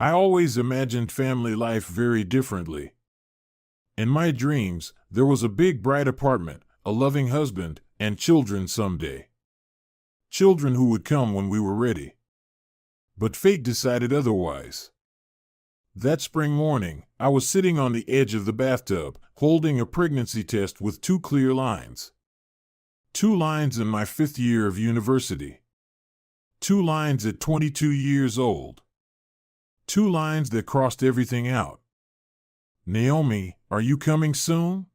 I always imagined family life very differently. In my dreams, there was a big bright apartment, a loving husband, and children someday. Children who would come when we were ready. But fate decided otherwise. That spring morning, I was sitting on the edge of the bathtub, holding a pregnancy test with two clear lines. 2 lines in my 5th year of university. 2 lines at 22 years old. 2 lines that crossed everything out. Naomi, are you coming soon?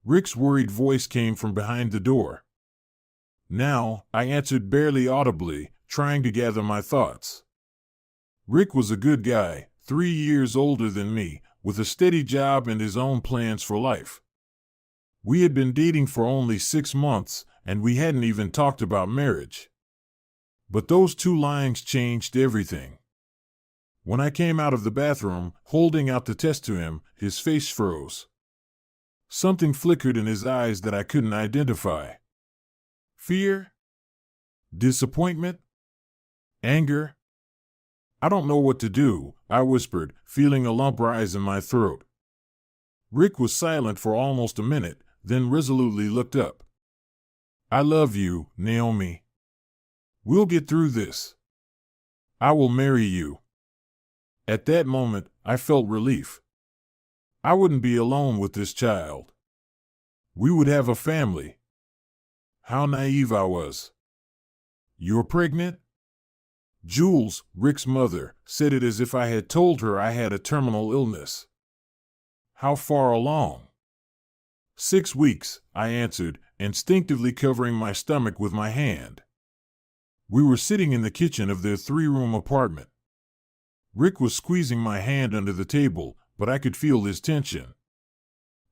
Rick's worried voice came from behind the door. Now, I answered barely audibly, trying to gather my thoughts. Rick was a good guy, 3 years older than me, with a steady job and his own plans for life. We had been dating for only 6 months, and we hadn't even talked about marriage. But those 2 lines changed everything. When I came out of the bathroom, holding out the test to him, his face froze. Something flickered in his eyes that I couldn't identify. Fear? Disappointment? Anger? I don't know what to do, I whispered, feeling a lump rise in my throat. Rick was silent for almost a minute, then resolutely looked up. I love you, Naomi. We'll get through this. I will marry you. At that moment, I felt relief. I wouldn't be alone with this child. We would have a family. How naive I was. You're pregnant? Jules, Rick's mother, said it as if I had told her I had a terminal illness. How far along? 6 weeks, I answered, instinctively covering my stomach with my hand. We were sitting in the kitchen of their 3-room apartment. Rick was squeezing my hand under the table, but I could feel his tension.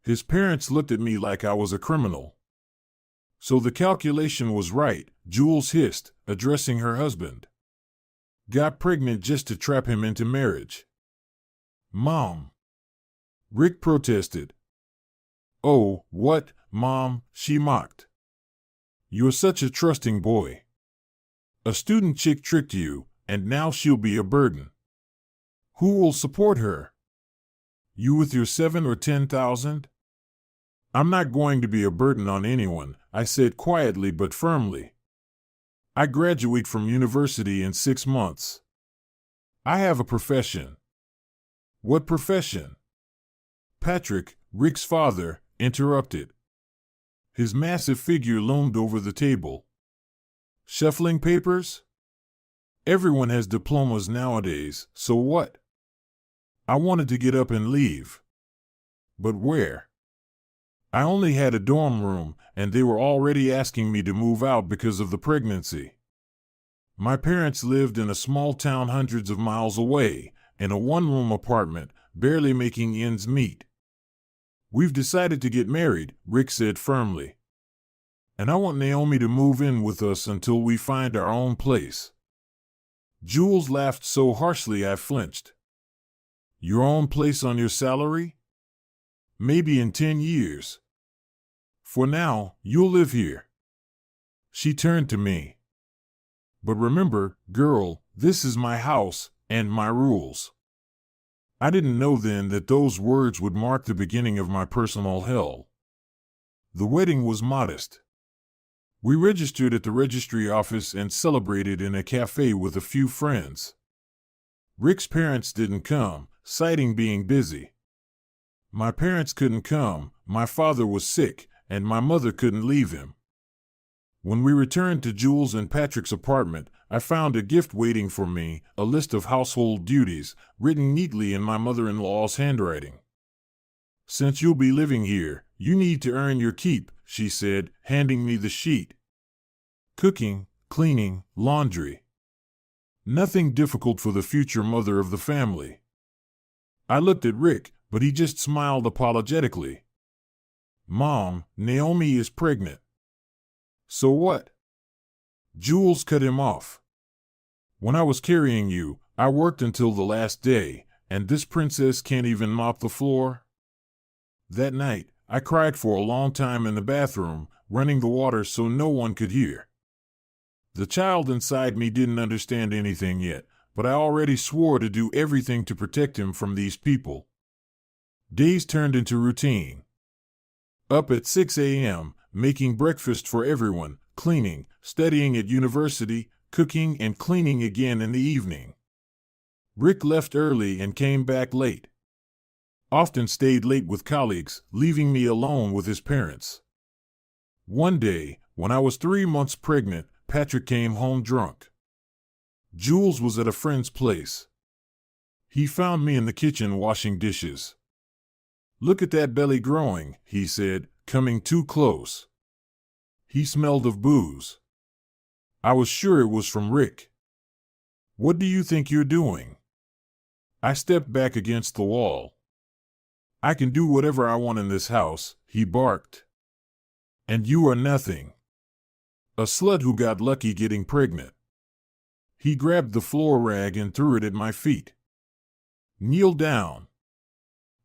His parents looked at me like I was a criminal. So the calculation was right, Jules hissed, addressing her husband. Got pregnant just to trap him into marriage. Mom. Rick protested. Oh, what, Mom, she mocked. You're such a trusting boy. A student chick tricked you, and now she'll be a burden. Who will support her? You with your 7 or 10,000? I'm not going to be a burden on anyone, I said quietly but firmly. I graduate from university in 6 months. I have a profession. What profession? Patrick, Rick's father, interrupted. His massive figure loomed over the table. Shuffling papers? Everyone has diplomas nowadays, so what? I wanted to get up and leave. But where? I only had a dorm room, and they were already asking me to move out because of the pregnancy. My parents lived in a small town hundreds of miles away, in a 1-room apartment, barely making ends meet. We've decided to get married, Rick said firmly. And I want Naomi to move in with us until we find our own place. Jules laughed so harshly I flinched. Your own place on your salary? Maybe in 10 years. For now, you'll live here. She turned to me. But remember, girl, this is my house, and my rules. I didn't know then that those words would mark the beginning of my personal hell. The wedding was modest. We registered at the registry office and celebrated in a cafe with a few friends. Rick's parents didn't come, citing being busy. My parents couldn't come, my father was sick, and my mother couldn't leave him. When we returned to Jules and Patrick's apartment, I found a gift waiting for me, a list of household duties, written neatly in my mother-in-law's handwriting. Since you'll be living here, you need to earn your keep, she said, handing me the sheet. Cooking, cleaning, laundry. Nothing difficult for the future mother of the family. I looked at Rick, but he just smiled apologetically. Mom, Naomi is pregnant. So what? Jules cut him off. When I was carrying you, I worked until the last day, and this princess can't even mop the floor? That night, I cried for a long time in the bathroom, running the water so no one could hear. The child inside me didn't understand anything yet, but I already swore to do everything to protect him from these people. Days turned into routine. Up at 6 a.m., making breakfast for everyone, cleaning, studying at university, cooking and cleaning again in the evening. Rick left early and came back late. Often stayed late with colleagues, leaving me alone with his parents. One day, when I was 3 months pregnant, Patrick came home drunk. Jules was at a friend's place. He found me in the kitchen washing dishes. "Look at that belly growing," he said, coming too close. He smelled of booze. I was sure it was from Rick. "What do you think you're doing?" I stepped back against the wall. "I can do whatever I want in this house," he barked. "And you are nothing. A slut who got lucky getting pregnant." He grabbed the floor rag and threw it at my feet. "Kneel down.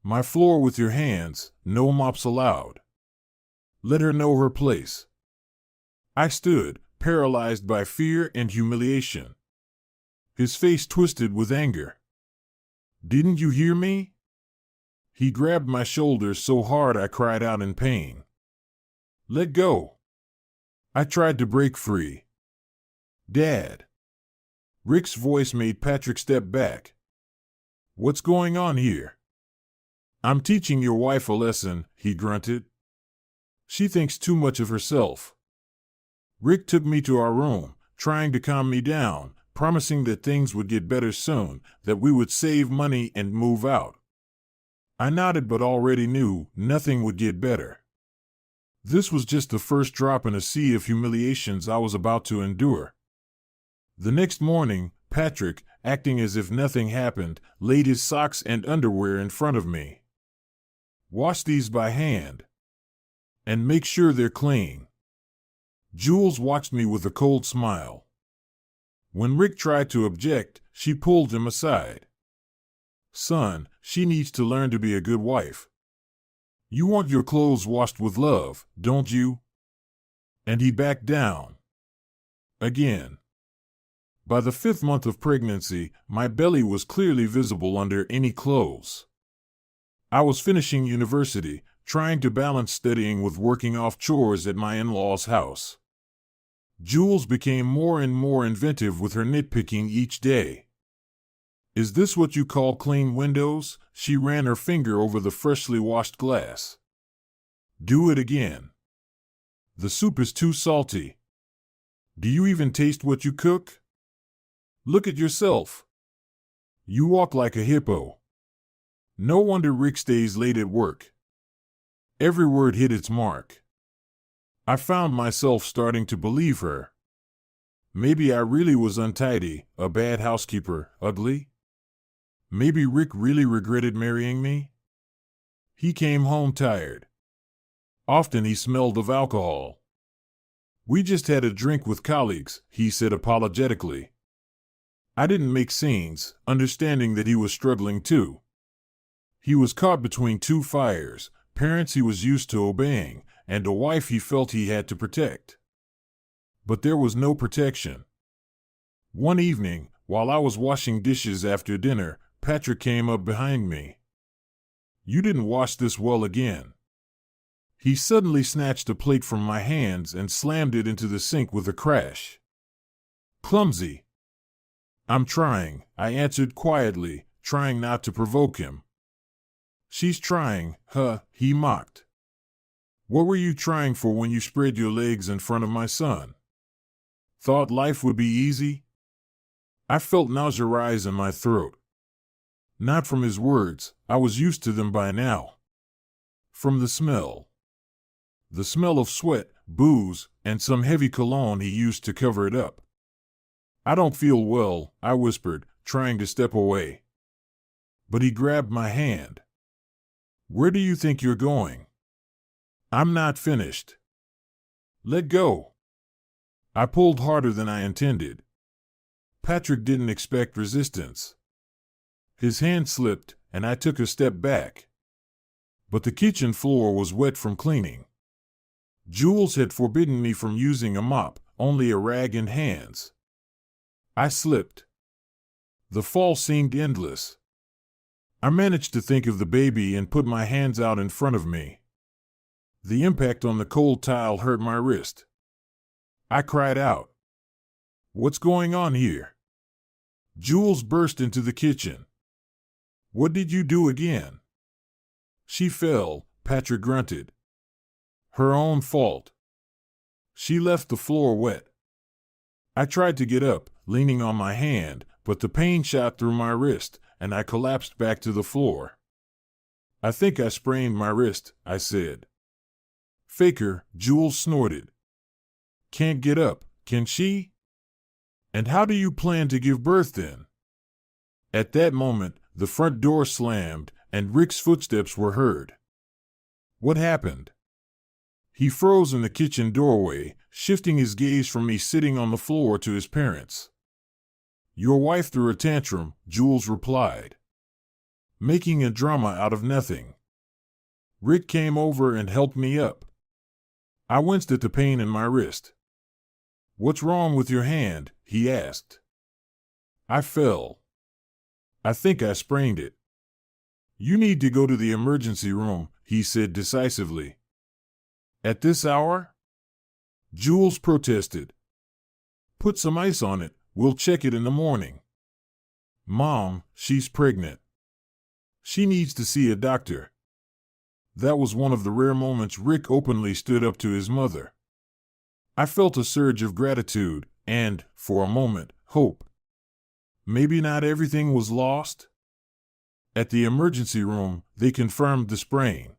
My floor with your hands, no mops allowed. Let her know her place." I stood, paralyzed by fear and humiliation. His face twisted with anger. "Didn't you hear me?" He grabbed my shoulders so hard I cried out in pain. "Let go." I tried to break free. "Dad." Rick's voice made Patrick step back. "What's going on here?" "I'm teaching your wife a lesson," he grunted. "She thinks too much of herself." Rick took me to our room, trying to calm me down, promising that things would get better soon, that we would save money and move out. I nodded but already knew nothing would get better. This was just the first drop in a sea of humiliations I was about to endure. The next morning, Patrick, acting as if nothing happened, laid his socks and underwear in front of me. "Wash these by hand. And make sure they're clean." Jules watched me with a cold smile. When Rick tried to object, she pulled him aside. "Son, she needs to learn to be a good wife. You want your clothes washed with love, don't you?" And he backed down. Again. By the 5th month of pregnancy, my belly was clearly visible under any clothes. I was finishing university, trying to balance studying with working off chores at my in-laws' house. Jules became more and more inventive with her nitpicking each day. "Is this what you call clean windows?" She ran her finger over the freshly washed glass. "Do it again. The soup is too salty. Do you even taste what you cook? Look at yourself. You walk like a hippo." No wonder Rick stays late at work. Every word hit its mark. I found myself starting to believe her. Maybe I really was untidy, a bad housekeeper, ugly. Maybe Rick really regretted marrying me. He came home tired. Often he smelled of alcohol. "We just had a drink with colleagues," he said apologetically. I didn't make scenes, understanding that he was struggling too. He was caught between two fires, parents he was used to obeying, and a wife he felt he had to protect. But there was no protection. One evening, while I was washing dishes after dinner, Patrick came up behind me. "You didn't wash this well again." He suddenly snatched a plate from my hands and slammed it into the sink with a crash. "Clumsy." "I'm trying," I answered quietly, trying not to provoke him. "She's trying, huh?" he mocked. "What were you trying for when you spread your legs in front of my son? Thought life would be easy?" I felt nausea rise in my throat. Not from his words, I was used to them by now. From the smell. The smell of sweat, booze, and some heavy cologne he used to cover it up. "I don't feel well," I whispered, trying to step away. But he grabbed my hand. "Where do you think you're going?" "I'm not finished." "Let go." I pulled harder than I intended. Patrick didn't expect resistance. His hand slipped, and I took a step back. But the kitchen floor was wet from cleaning. Jules had forbidden me from using a mop, only a rag and hands. I slipped. The fall seemed endless. I managed to think of the baby and put my hands out in front of me. The impact on the cold tile hurt my wrist. I cried out, "What's going on here?" Jules burst into the kitchen. "What did you do again?" "She fell," Patrick grunted. "Her own fault. She left the floor wet." I tried to get up, leaning on my hand, but the pain shot through my wrist, and I collapsed back to the floor. "I think I sprained my wrist," I said. "Faker," Jules snorted. "Can't get up, can she? And how do you plan to give birth then?" At that moment, the front door slammed, and Rick's footsteps were heard. "What happened?" He froze in the kitchen doorway, shifting his gaze from me sitting on the floor to his parents. "Your wife threw a tantrum," Jules replied. "Making a drama out of nothing. Rick came over and helped me up." I winced at the pain in my wrist. "What's wrong with your hand?" he asked. "I fell. I think I sprained it." "You need to go to the emergency room," he said decisively. "At this hour?" Jules protested. "Put some ice on it, we'll check it in the morning." "Mom, she's pregnant. She needs to see a doctor." That was one of the rare moments Rick openly stood up to his mother. I felt a surge of gratitude and, for a moment, hope. Maybe not everything was lost? At the emergency room, they confirmed the sprain.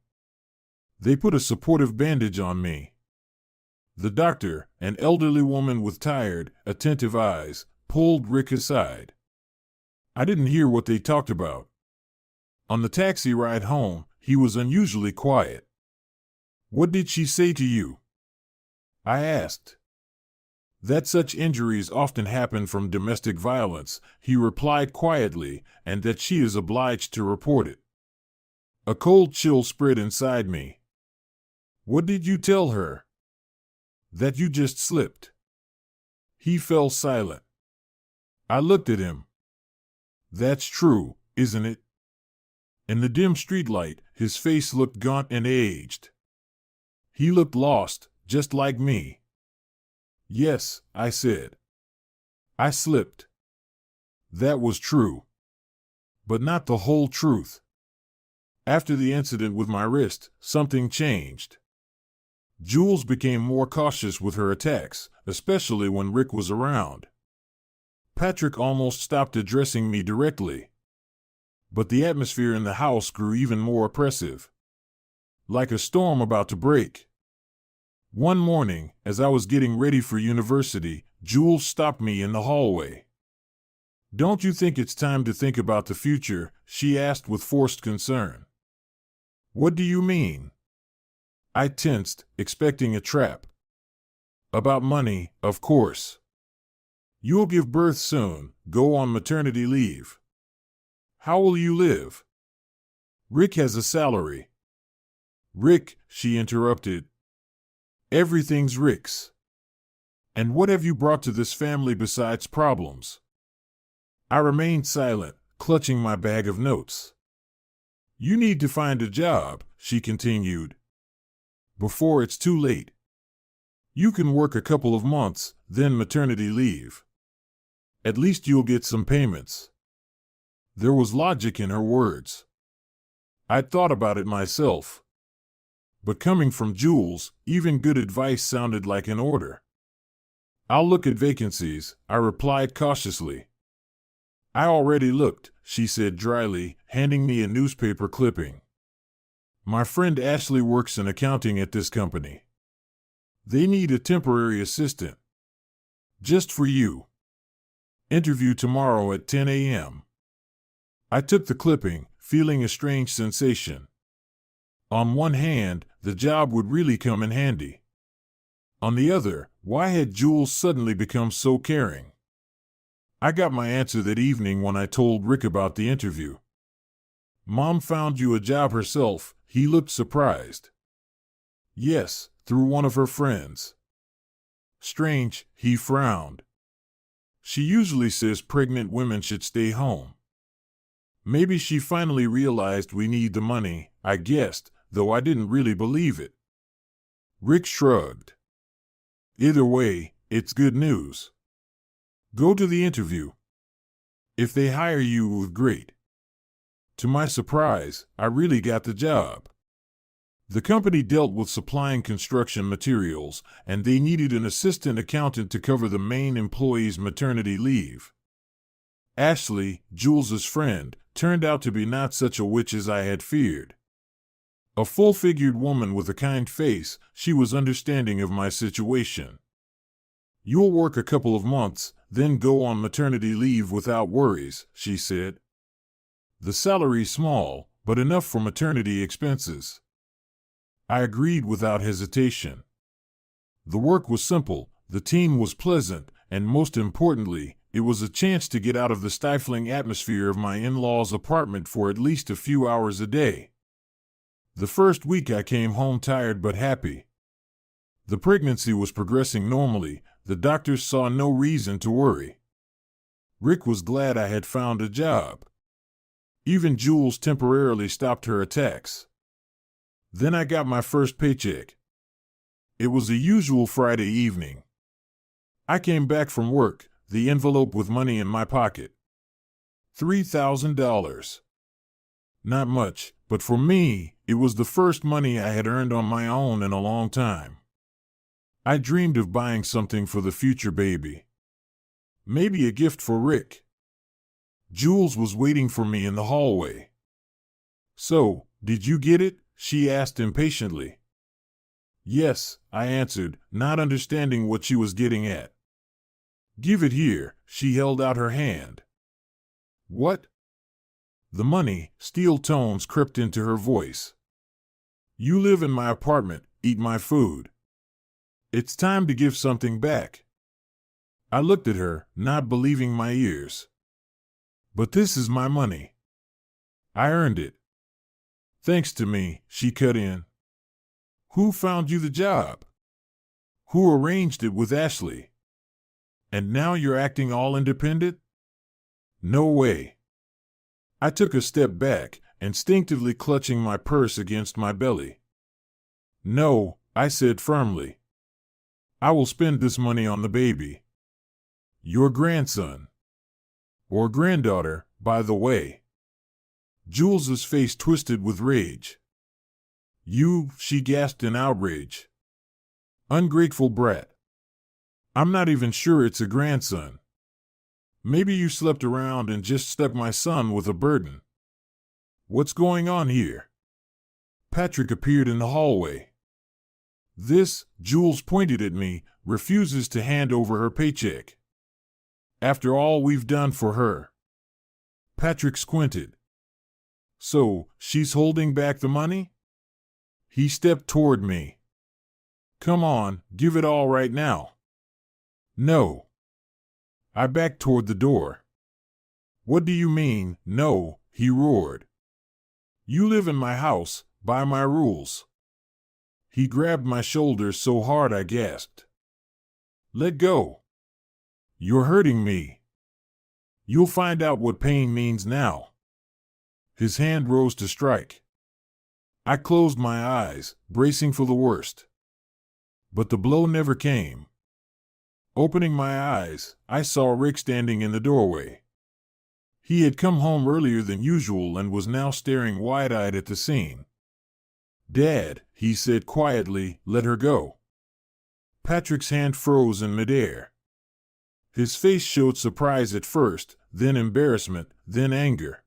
They put a supportive bandage on me. The doctor, an elderly woman with tired, attentive eyes, pulled Rick aside. I didn't hear what they talked about. On the taxi ride home, he was unusually quiet. "What did she say to you?" I asked. "That such injuries often happen from domestic violence," he replied quietly, "and that she is obliged to report it." A cold chill spread inside me. "What did you tell her?" "That you just slipped." He fell silent. I looked at him. "That's true, isn't it?" In the dim streetlight, his face looked gaunt and aged. He looked lost, just like me. "Yes," I said. "I slipped." That was true. But not the whole truth. After the incident with my wrist, something changed. Jules became more cautious with her attacks, especially when Rick was around. Patrick almost stopped addressing me directly. But the atmosphere in the house grew even more oppressive. Like a storm about to break. One morning, as I was getting ready for university, Jules stopped me in the hallway. "Don't you think it's time to think about the future?" she asked with forced concern. "What do you mean?" I tensed, expecting a trap. "About money, of course. You'll give birth soon, go on maternity leave. How will you live?" "Rick has a salary." "Rick," she interrupted. "Everything's Rick's. And what have you brought to this family besides problems?" I remained silent, clutching my bag of notes. "You need to find a job," she continued. "Before it's too late. You can work a couple of months, then maternity leave. At least you'll get some payments." There was logic in her words. I'd thought about it myself. But coming from Jules, even good advice sounded like an order. "I'll look at vacancies," I replied cautiously. "I already looked," she said dryly, handing me a newspaper clipping. "My friend Ashley works in accounting at this company. They need a temporary assistant. Just for you. Interview tomorrow at 10 a.m. I took the clipping, feeling a strange sensation. On one hand, the job would really come in handy. On the other, why had Jules suddenly become so caring? I got my answer that evening when I told Rick about the interview. "Mom found you a job herself," he looked surprised. "Yes, through one of her friends." "Strange," he frowned. She usually says pregnant women should stay home. Maybe she finally realized we need the money, I guessed, though I didn't really believe it. Rick shrugged. Either way, it's good news. Go to the interview. If they hire you, great. To my surprise, I really got the job. The company dealt with supplying construction materials, and they needed an assistant accountant to cover the main employee's maternity leave. Ashley, Jules's friend, turned out to be not such a witch as I had feared. A full-figured woman with a kind face, she was understanding of my situation. You'll work a couple of months, then go on maternity leave without worries, she said. The salary's small, but enough for maternity expenses. I agreed without hesitation. The work was simple, the team was pleasant, and most importantly, it was a chance to get out of the stifling atmosphere of my in-laws' apartment for at least a few hours a day. The first week I came home tired but happy. The pregnancy was progressing normally. The doctors saw no reason to worry. Rick was glad I had found a job. Even Jules temporarily stopped her attacks. Then I got my first paycheck. It was a usual Friday evening. I came back from work, the envelope with money in my pocket. $3,000. Not much, but for me, it was the first money I had earned on my own in a long time. I dreamed of buying something for the future baby. Maybe a gift for Rick. Jules was waiting for me in the hallway. So, did you get it? She asked impatiently. Yes, I answered, not understanding what she was getting at. Give it here, she held out her hand. What? The money, steel tones crept into her voice. You live in my apartment, eat my food. It's time to give something back. I looked at her, not believing my ears. But this is my money. I earned it. Thanks to me, she cut in. Who found you the job? Who arranged it with Ashley? And now you're acting all independent? No way. I took a step back, instinctively clutching my purse against my belly. No, I said firmly. I will spend this money on the baby. Your grandson. Or granddaughter, by the way. Jules's face twisted with rage. You, she gasped in outrage. Ungrateful brat. I'm not even sure it's a grandson. Maybe you slept around and just stuck my son with a burden. What's going on here? Patrick appeared in the hallway. This, Jules pointed at me, refuses to hand over her paycheck. After all we've done for her. Patrick squinted. So, she's holding back the money? He stepped toward me. Come on, give it all right now. No. I backed toward the door. What do you mean, no? He roared. You live in my house, by my rules. He grabbed my shoulders so hard I gasped. Let go. You're hurting me. You'll find out what pain means now. His hand rose to strike. I closed my eyes, bracing for the worst. But the blow never came. Opening my eyes, I saw Rick standing in the doorway. He had come home earlier than usual and was now staring wide-eyed at the scene. Dad, he said quietly, let her go. Patrick's hand froze in midair. His face showed surprise at first, then embarrassment, then anger.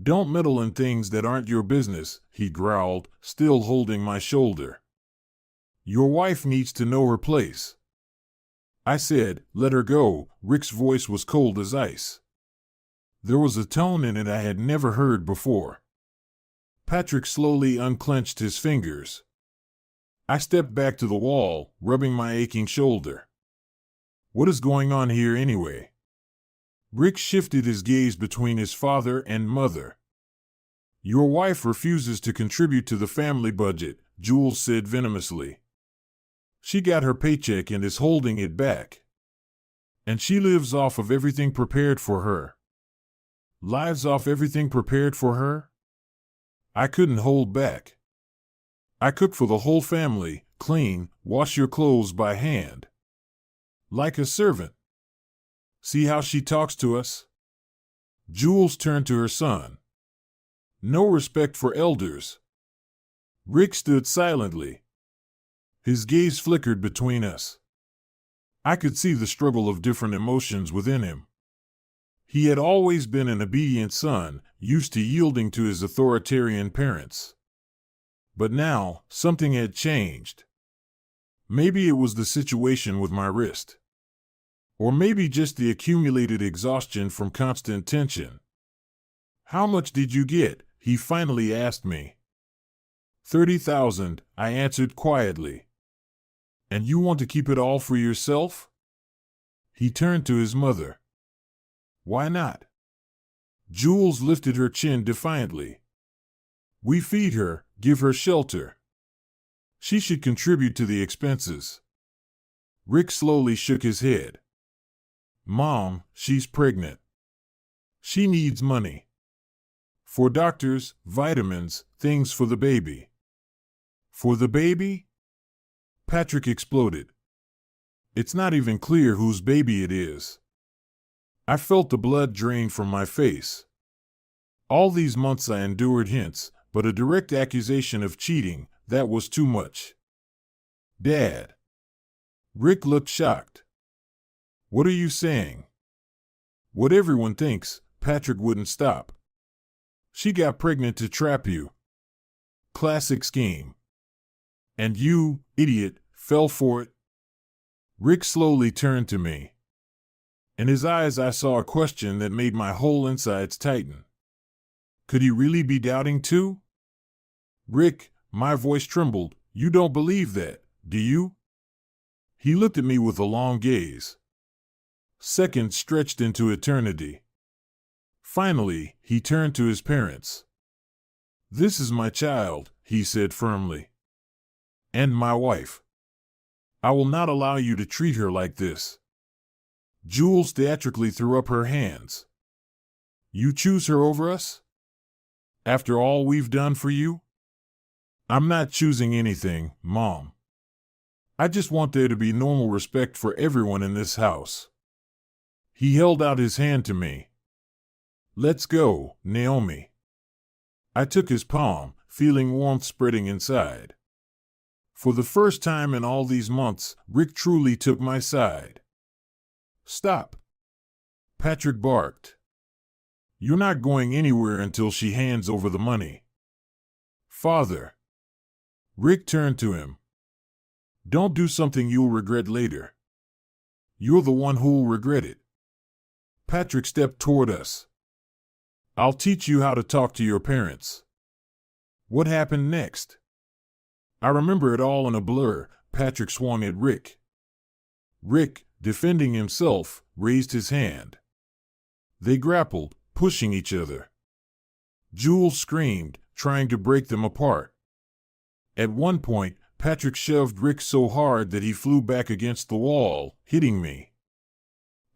Don't meddle in things that aren't your business, he growled, still holding my shoulder. Your wife needs to know her place. I said, let her go. Rick's voice was cold as ice. There was a tone in it I had never heard before. Patrick slowly unclenched his fingers. I stepped back to the wall, rubbing my aching shoulder. What is going on here anyway? Rick shifted his gaze between his father and mother. Your wife refuses to contribute to the family budget, Jules said venomously. She got her paycheck and is holding it back. And she lives off of everything prepared for her. Lives off everything prepared for her? I couldn't hold back. I cook for the whole family, clean, wash your clothes by hand. Like a servant. See how she talks to us? Jules turned to her son. No respect for elders. Rick stood silently. His gaze flickered between us. I could see the struggle of different emotions within him. He had always been an obedient son, used to yielding to his authoritarian parents. But now, something had changed. Maybe it was the situation with my wrist. Or maybe just the accumulated exhaustion from constant tension. How much did you get? He finally asked me. 30,000, I answered quietly. And you want to keep it all for yourself? He turned to his mother. Why not? Jules lifted her chin defiantly. We feed her, give her shelter. She should contribute to the expenses. Rick slowly shook his head. Mom, she's pregnant. She needs money. For doctors, vitamins, things for the baby. For the baby? Patrick exploded. It's not even clear whose baby it is. I felt the blood drain from my face. All these months I endured hints, but a direct accusation of cheating, that was too much. Dad. Rick looked shocked. What are you saying? What everyone thinks, Patrick wouldn't stop. She got pregnant to trap you. Classic scheme. And you, idiot, fell for it. Rick slowly turned to me. In his eyes I saw a question that made my whole insides tighten. Could he really be doubting too? Rick, my voice trembled, you don't believe that, do you? He looked at me with a long gaze. Seconds stretched into eternity. Finally, he turned to his parents. This is my child, he said firmly. And my wife. I will not allow you to treat her like this. Jules theatrically threw up her hands. You choose her over us? After all we've done for you? I'm not choosing anything, Mom. I just want there to be normal respect for everyone in this house. He held out his hand to me. Let's go, Naomi. I took his palm, feeling warmth spreading inside. For the first time in all these months, Rick truly took my side. Stop. Patrick barked. You're not going anywhere until she hands over the money. Father. Rick turned to him. Don't do something you'll regret later. You're the one who'll regret it. Patrick stepped toward us. I'll teach you how to talk to your parents. What happened next? I remember it all in a blur. Patrick swung at Rick. Rick, defending himself, raised his hand. They grappled, pushing each other. Jules screamed, trying to break them apart. At one point, Patrick shoved Rick so hard that he flew back against the wall, hitting me.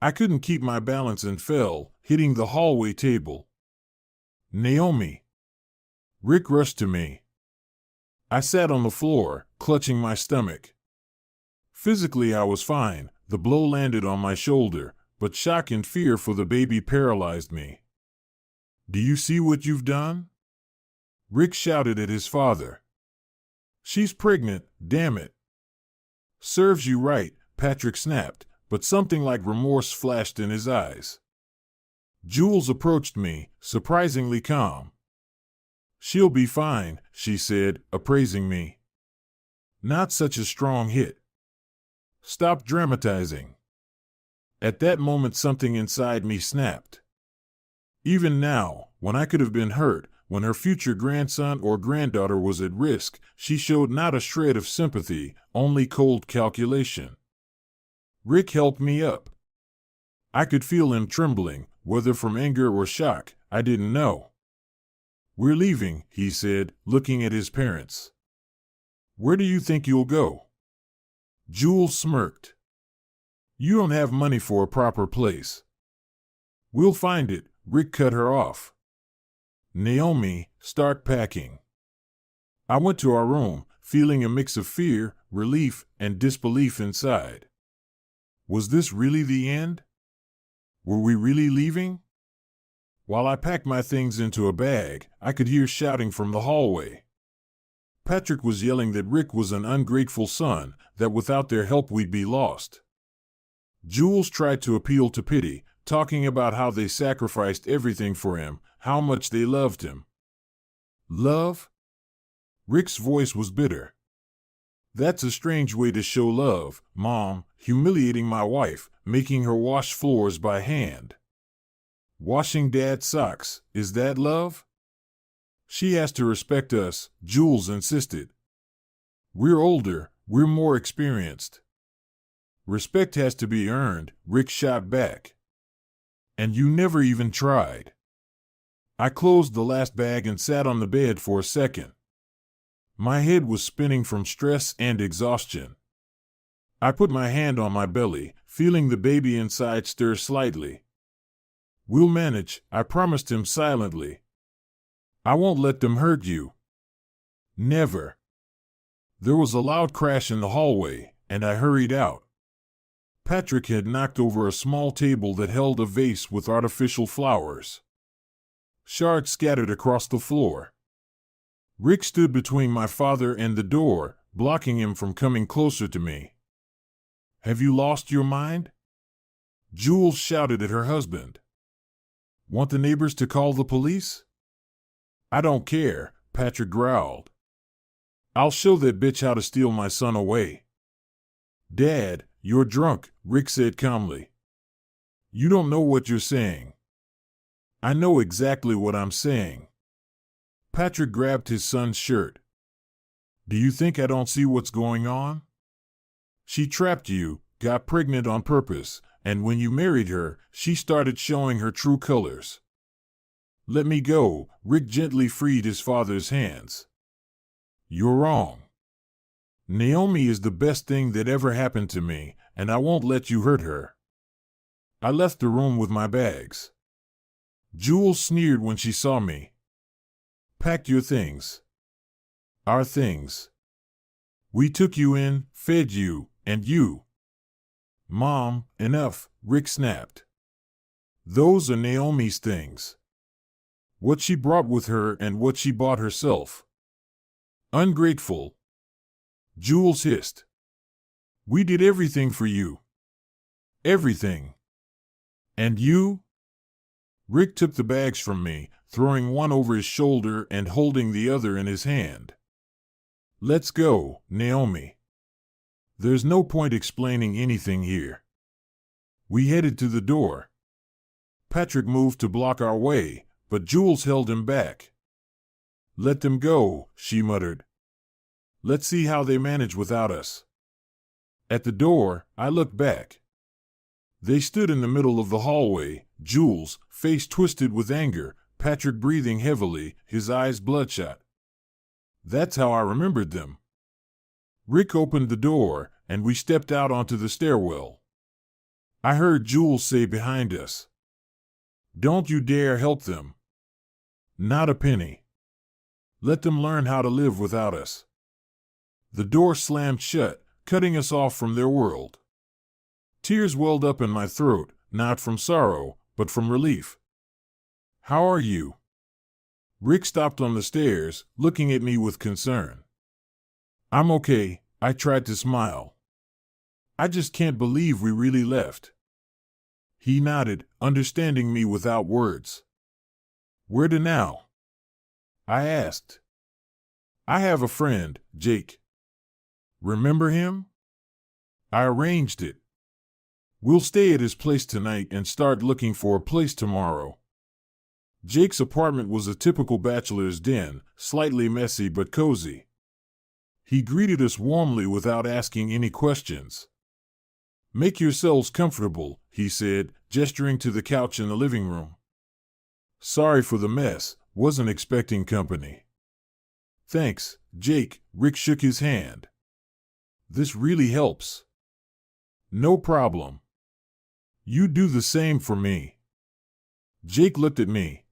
I couldn't keep my balance and fell, hitting the hallway table. Naomi. Rick rushed to me. I sat on the floor, clutching my stomach. Physically I was fine, the blow landed on my shoulder, but shock and fear for the baby paralyzed me. Do you see what you've done? Rick shouted at his father. She's pregnant, damn it. Serves you right, Patrick snapped, but something like remorse flashed in his eyes. Jules approached me, surprisingly calm. She'll be fine, she said, appraising me. Not such a strong hit. Stop dramatizing. At that moment something inside me snapped. Even now, when I could have been hurt, when her future grandson or granddaughter was at risk, she showed not a shred of sympathy, only cold calculation. Rick helped me up. I could feel him trembling, whether from anger or shock, I didn't know. We're leaving, he said, looking at his parents. Where do you think you'll go? Jules smirked. You don't have money for a proper place. We'll find it, Rick cut her off. Naomi, start packing. I went to our room, feeling a mix of fear, relief, and disbelief inside. Was this really the end? Were we really leaving? While I packed my things into a bag, I could hear shouting from the hallway. Patrick was yelling that Rick was an ungrateful son, that without their help we'd be lost. Jules tried to appeal to pity, talking about how they sacrificed everything for him, how much they loved him. Love? Rick's voice was bitter. That's a strange way to show love, Mom, humiliating my wife, making her wash floors by hand. Washing Dad's socks, is that love? She has to respect us, Jules insisted. We're older, we're more experienced. Respect has to be earned, Rick shot back. And you never even tried. I closed the last bag and sat on the bed for a second. My head was spinning from stress and exhaustion. I put my hand on my belly, feeling the baby inside stir slightly. We'll manage, I promised him silently. I won't let them hurt you. Never. There was a loud crash in the hallway, and I hurried out. Patrick had knocked over a small table that held a vase with artificial flowers. Shards scattered across the floor. Rick stood between my father and the door, blocking him from coming closer to me. Have you lost your mind? Jules shouted at her husband. Want the neighbors to call the police? I don't care, Patrick growled. I'll show that bitch how to steal my son away. Dad, you're drunk, Rick said calmly. You don't know what you're saying. I know exactly what I'm saying. Patrick grabbed his son's shirt. Do you think I don't see what's going on? She trapped you, got pregnant on purpose, and when you married her, she started showing her true colors. Let me go, Rick gently freed his father's hands. You're wrong. Naomi is the best thing that ever happened to me, and I won't let you hurt her. I left the room with my bags. Jules sneered when she saw me. Pack your things. Our things. We took you in, fed you, and you. Mom, enough, Rick snapped. Those are Naomi's things. What she brought with her and what she bought herself. Ungrateful. Jules hissed. We did everything for you. Everything. And you? Rick took the bags from me, throwing one over his shoulder and holding the other in his hand. Let's go, Naomi. There's no point explaining anything here. We headed to the door. Patrick moved to block our way, but Jules held him back. Let them go, she muttered. Let's see how they manage without us. At the door, I looked back. They stood in the middle of the hallway, Jules, face twisted with anger, Patrick breathing heavily, his eyes bloodshot. That's how I remembered them. Rick opened the door, and we stepped out onto the stairwell. I heard Jules say behind us, Don't you dare help them. Not a penny. Let them learn how to live without us. The door slammed shut, cutting us off from their world. Tears welled up in my throat, not from sorrow, but from relief. How are you? Rick stopped on the stairs, looking at me with concern. I'm okay, I tried to smile. I just can't believe we really left. He nodded, understanding me without words. Where to now? I asked. I have a friend, Jake. Remember him? I arranged it. We'll stay at his place tonight and start looking for a place tomorrow. Jake's apartment was a typical bachelor's den, slightly messy but cozy. He greeted us warmly without asking any questions. Make yourselves comfortable, he said, gesturing to the couch in the living room. Sorry for the mess, wasn't expecting company. Thanks, Jake, Rick shook his hand. This really helps. No problem. You do the same for me. Jake looked at me.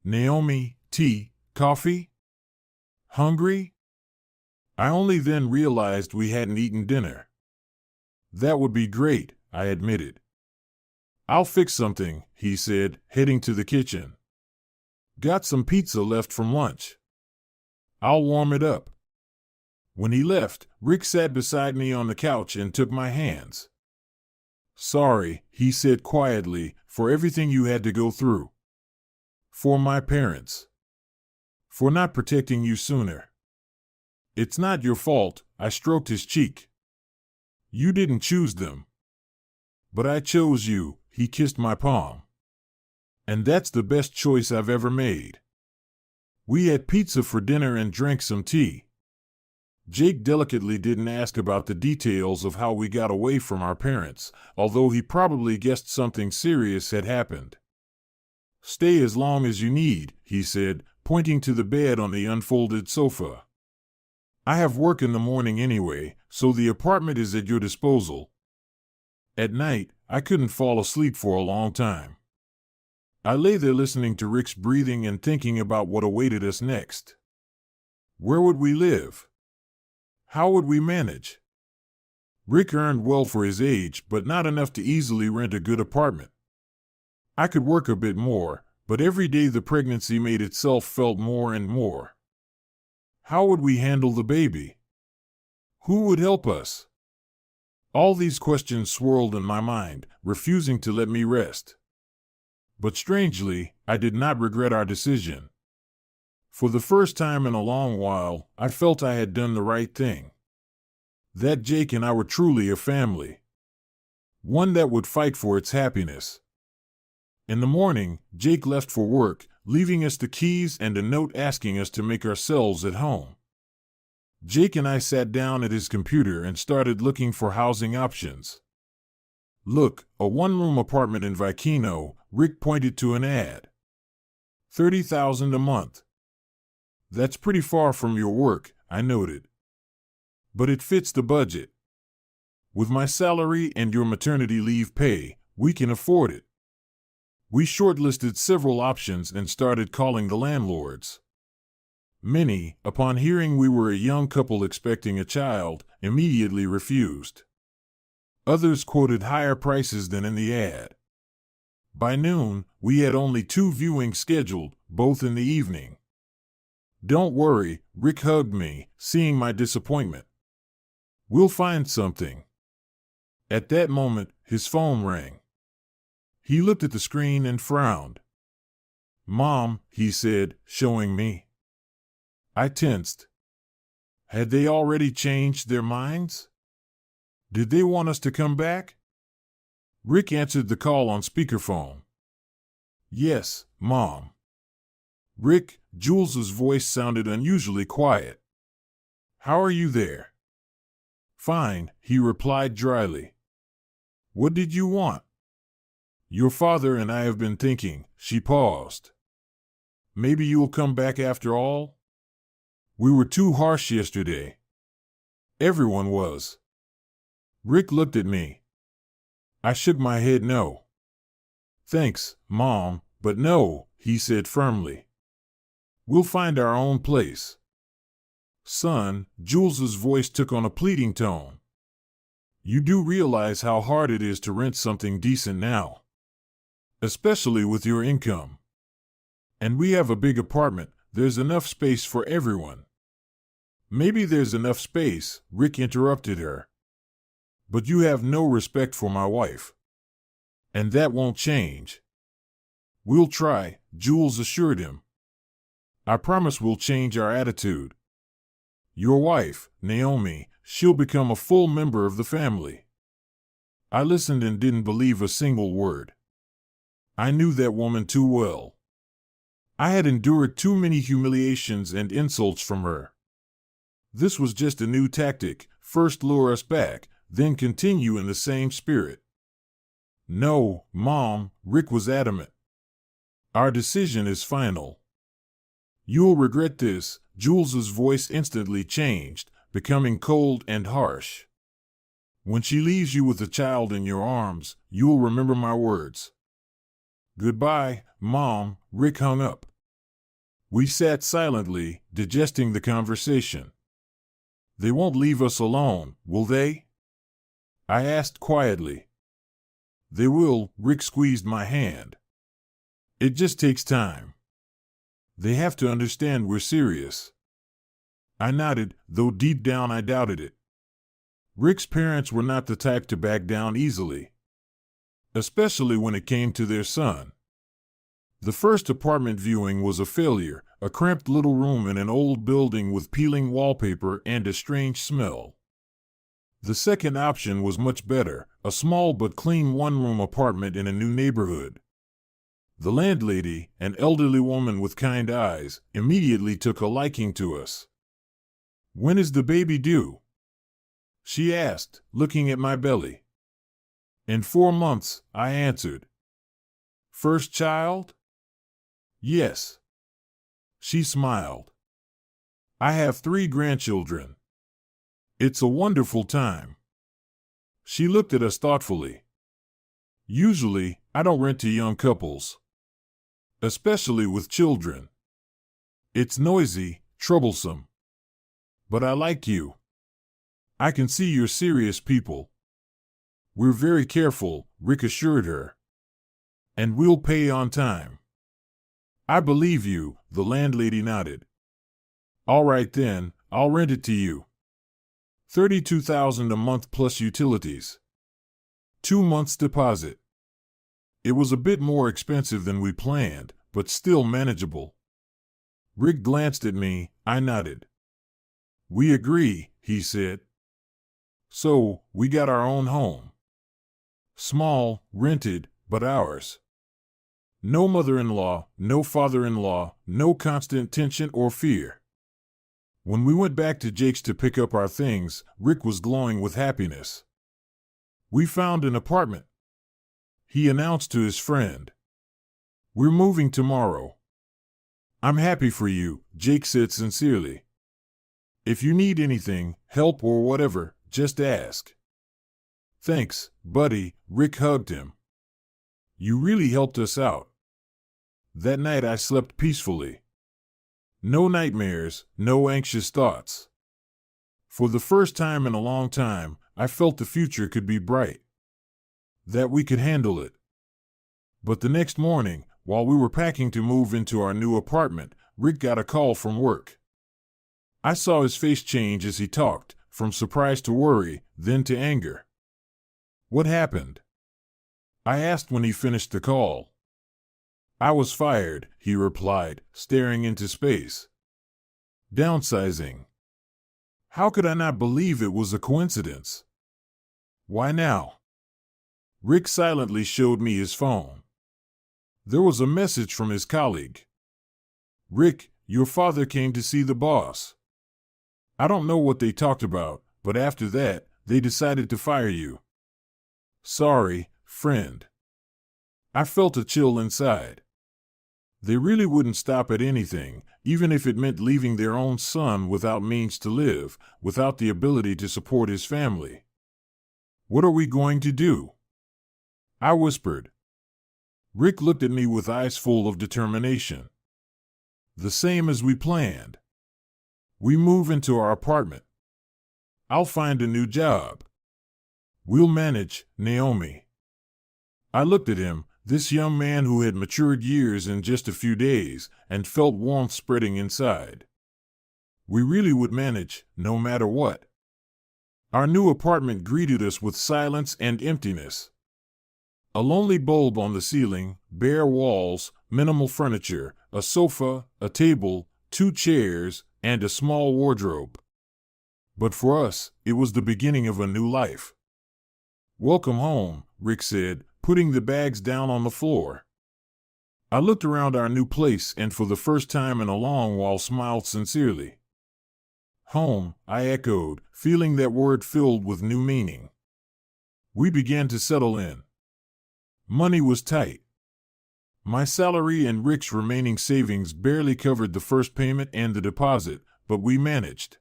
Naomi, tea, coffee? Hungry? I only then realized we hadn't eaten dinner. That would be great, I admitted. I'll fix something, he said, heading to the kitchen. Got some pizza left from lunch. I'll warm it up. When he left, Rick sat beside me on the couch and took my hands. Sorry, he said quietly, for everything you had to go through. For my parents. For not protecting you sooner. It's not your fault, I stroked his cheek. You didn't choose them. But I chose you, he kissed my palm. And that's the best choice I've ever made. We had pizza for dinner and drank some tea. Jake delicately didn't ask about the details of how we got away from our parents, although he probably guessed something serious had happened. Stay as long as you need, he said, pointing to the bed on the unfolded sofa. I have work in the morning anyway, so the apartment is at your disposal. At night, I couldn't fall asleep for a long time. I lay there listening to Rick's breathing and thinking about what awaited us next. Where would we live? How would we manage? Rick earned well for his age, but not enough to easily rent a good apartment. I could work a bit more, but every day the pregnancy made itself felt more and more. How would we handle the baby? Who would help us? All these questions swirled in my mind, refusing to let me rest. But strangely, I did not regret our decision. For the first time in a long while, I felt I had done the right thing. That Jake and I were truly a family. One that would fight for its happiness. In the morning, Jake left for work, leaving us the keys and a note asking us to make ourselves at home. Jake and I sat down at his computer and started looking for housing options. Look, a one-room apartment in Vicino, Rick pointed to an ad. $30,000 a month. That's pretty far from your work, I noted. But it fits the budget. With my salary and your maternity leave pay, we can afford it. We shortlisted several options and started calling the landlords. Many, upon hearing we were a young couple expecting a child, immediately refused. Others quoted higher prices than in the ad. By noon, we had only 2 viewings scheduled, both in the evening. Don't worry, Rick hugged me, seeing my disappointment. We'll find something. At that moment, his phone rang. He looked at the screen and frowned. Mom, he said, showing me. I tensed. Had they already changed their minds? Did they want us to come back? Rick answered the call on speakerphone. Yes, Mom. Rick, Jules's voice sounded unusually quiet. How are you there? Fine, he replied dryly. What did you want? Your father and I have been thinking, she paused. Maybe you'll come back after all? We were too harsh yesterday. Everyone was. Rick looked at me. I shook my head no. Thanks, Mom, but no, he said firmly. We'll find our own place. Son, Jules's voice took on a pleading tone. You do realize how hard it is to rent something decent now. Especially with your income. And we have a big apartment, there's enough space for everyone. Maybe there's enough space, Rick interrupted her. But you have no respect for my wife. And that won't change. We'll try, Jules assured him. I promise we'll change our attitude. Your wife, Naomi, she'll become a full member of the family. I listened and didn't believe a single word. I knew that woman too well. I had endured too many humiliations and insults from her. This was just a new tactic, first lure us back, then continue in the same spirit. No, Mom, Rick was adamant. Our decision is final. You'll regret this, Jules's voice instantly changed, becoming cold and harsh. When she leaves you with a child in your arms, you will remember my words. Goodbye, Mom. Rick hung up. We sat silently, digesting the conversation. They won't leave us alone, will they? I asked quietly. They will. Rick squeezed my hand. It just takes time. They have to understand we're serious. I nodded, though deep down I doubted it. Rick's parents were not the type to back down easily, especially when it came to their son. The first apartment viewing was a failure, a cramped little room in an old building with peeling wallpaper and a strange smell. The second option was much better, a small but clean one-room apartment in a new neighborhood. The landlady, an elderly woman with kind eyes, immediately took a liking to us. When is the baby due? She asked, looking at my belly. In 4 months, I answered. First child? Yes. She smiled. I have 3 grandchildren. It's a wonderful time. She looked at us thoughtfully. Usually, I don't rent to young couples, especially with children. It's noisy, troublesome. But I like you. I can see you're serious people. We're very careful, Rick assured her. And we'll pay on time. I believe you, the landlady nodded. All right then, I'll rent it to you. $32,000 a month plus utilities. 2 months deposit. It was a bit more expensive than we planned, but still manageable. Rick glanced at me, I nodded. We agree, he said. So, we got our own home. Small, rented, but ours. No mother-in-law, no father-in-law, no constant tension or fear. When we went back to Jake's to pick up our things, Rick was glowing with happiness. We found an apartment, he announced to his friend. We're moving tomorrow. I'm happy for you, Jake said sincerely. If you need anything, help or whatever, just ask. Thanks, buddy, Rick hugged him. You really helped us out. That night I slept peacefully. No nightmares, no anxious thoughts. For the first time in a long time, I felt the future could be bright. That we could handle it. But the next morning, while we were packing to move into our new apartment, Rick got a call from work. I saw his face change as he talked, from surprise to worry, then to anger. What happened? I asked when he finished the call. I was fired, he replied, staring into space. Downsizing. How could I not believe it was a coincidence? Why now? Rick silently showed me his phone. There was a message from his colleague. Rick, your father came to see the boss. I don't know what they talked about, but after that, they decided to fire you. Sorry, friend. I felt a chill inside. They really wouldn't stop at anything, even if it meant leaving their own son without means to live, without the ability to support his family. What are we going to do? I whispered. Rick looked at me with eyes full of determination. The same as we planned. We move into our apartment. I'll find a new job. We'll manage, Naomi. I looked at him, this young man who had matured years in just a few days, and felt warmth spreading inside. We really would manage, no matter what. Our new apartment greeted us with silence and emptiness. A lonely bulb on the ceiling, bare walls, minimal furniture, a sofa, a table, 2 chairs, and a small wardrobe. But for us, it was the beginning of a new life. Welcome home, Rick said, putting the bags down on the floor. I looked around our new place and for the first time in a long while smiled sincerely. Home, I echoed, feeling that word filled with new meaning. We began to settle in. Money was tight. My salary and Rick's remaining savings barely covered the first payment and the deposit, but we managed.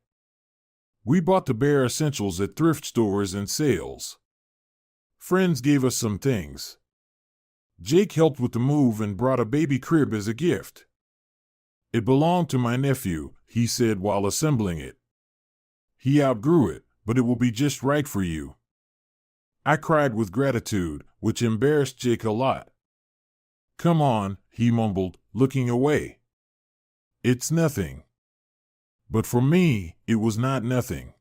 We bought the bare essentials at thrift stores and sales. Friends gave us some things. Jake helped with the move and brought a baby crib as a gift. It belonged to my nephew, he said while assembling it. He outgrew it, but it will be just right for you. I cried with gratitude, which embarrassed Jake a lot. Come on, he mumbled, looking away. It's nothing. But for me, it was not nothing.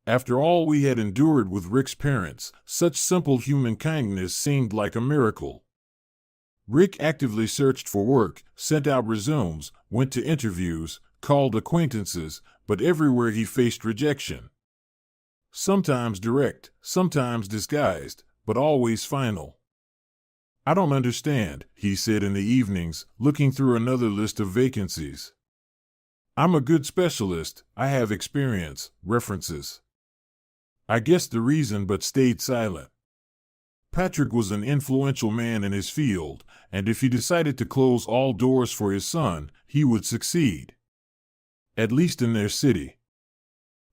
After all we had endured with Rick's parents, such simple human kindness seemed like a miracle. Rick actively searched for work, sent out resumes, went to interviews, called acquaintances, but everywhere he faced rejection. Sometimes direct, sometimes disguised, but always final. I don't understand, he said in the evenings, looking through another list of vacancies. I'm a good specialist, I have experience, references. I guessed the reason but stayed silent. Patrick was an influential man in his field, and if he decided to close all doors for his son, he would succeed. At least in their city.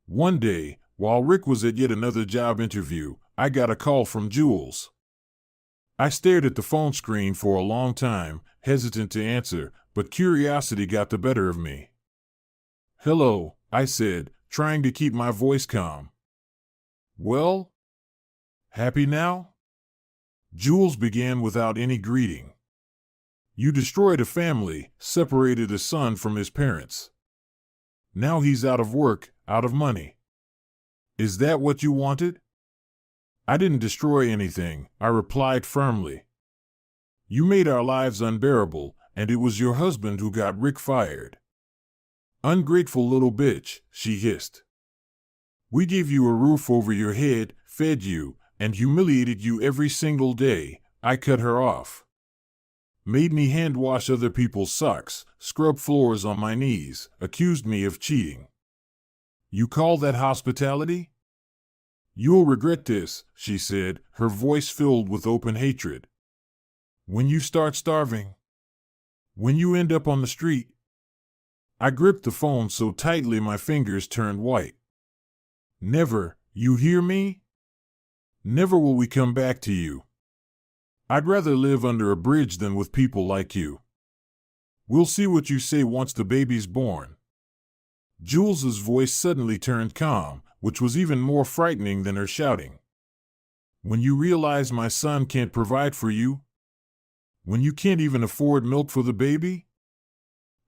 One day, while Rick was at yet another job interview, I got a call from Jules. I stared at the phone screen for a long time, hesitant to answer, but curiosity got the better of me. Hello, I said, trying to keep my voice calm. Well? Happy now? Jules began without any greeting. You destroyed a family, separated a son from his parents. Now he's out of work, out of money. Is that what you wanted? I didn't destroy anything, I replied firmly. You made our lives unbearable, and it was your husband who got Rick fired. Ungrateful little bitch, she hissed. We gave you a roof over your head, fed you, and humiliated you every single day. I cut her off. Made me hand wash other people's socks, scrub floors on my knees, accused me of cheating. You call that hospitality? You'll regret this, she said, her voice filled with open hatred. When you start starving? When you end up on the street? I gripped the phone so tightly my fingers turned white. Never, you hear me? Never will we come back to you. I'd rather live under a bridge than with people like you. We'll see what you say once the baby's born. Jules's voice suddenly turned calm, which was even more frightening than her shouting. When you realize my son can't provide for you? When you can't even afford milk for the baby?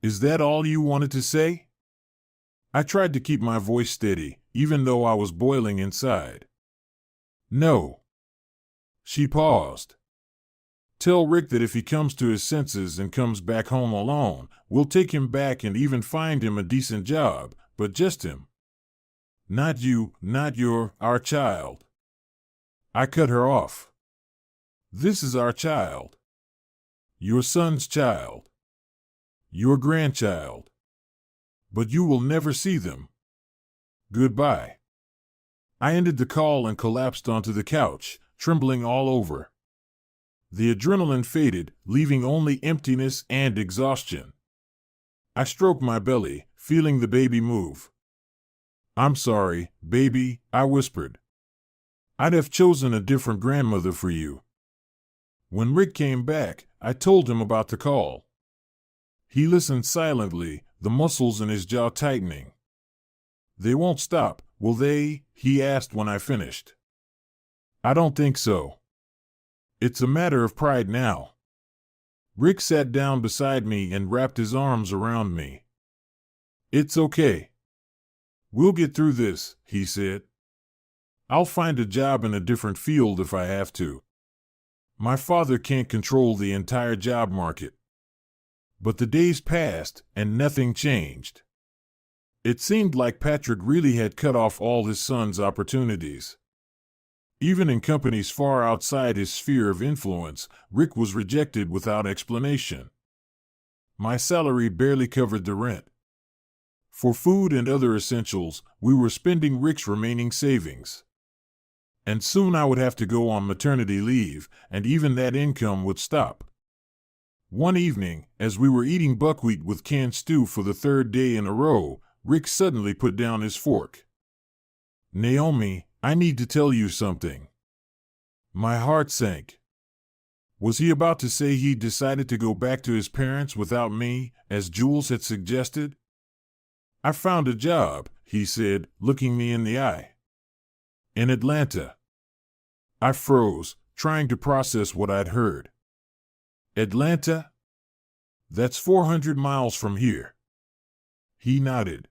Is that all you wanted to say? I tried to keep my voice steady, even though I was boiling inside. No. She paused. Tell Rick that if he comes to his senses and comes back home alone, we'll take him back and even find him a decent job, but just him. Not you, not our child. I cut her off. This is our child. Your son's child. Your grandchild. But you will never see them. Goodbye. I ended the call and collapsed onto the couch, trembling all over. The adrenaline faded, leaving only emptiness and exhaustion. I stroked my belly, feeling the baby move. I'm sorry, baby, I whispered. I'd have chosen a different grandmother for you. When Rick came back, I told him about the call. He listened silently, the muscles in his jaw tightening. They won't stop, will they? He asked when I finished. I don't think so. It's a matter of pride now. Rick sat down beside me and wrapped his arms around me. It's okay. We'll get through this, he said. I'll find a job in a different field if I have to. My father can't control the entire job market. But the days passed, and nothing changed. It seemed like Patrick really had cut off all his son's opportunities. Even in companies far outside his sphere of influence, Rick was rejected without explanation. My salary barely covered the rent. For food and other essentials, we were spending Rick's remaining savings. And soon I would have to go on maternity leave, and even that income would stop. One evening, as we were eating buckwheat with canned stew for the third day in a row, Rick suddenly put down his fork. Naomi, I need to tell you something. My heart sank. Was he about to say he decided to go back to his parents without me, as Jules had suggested? I found a job, he said, looking me in the eye. In Atlanta. I froze, trying to process what I'd heard. Atlanta? That's 400 miles from here. He nodded.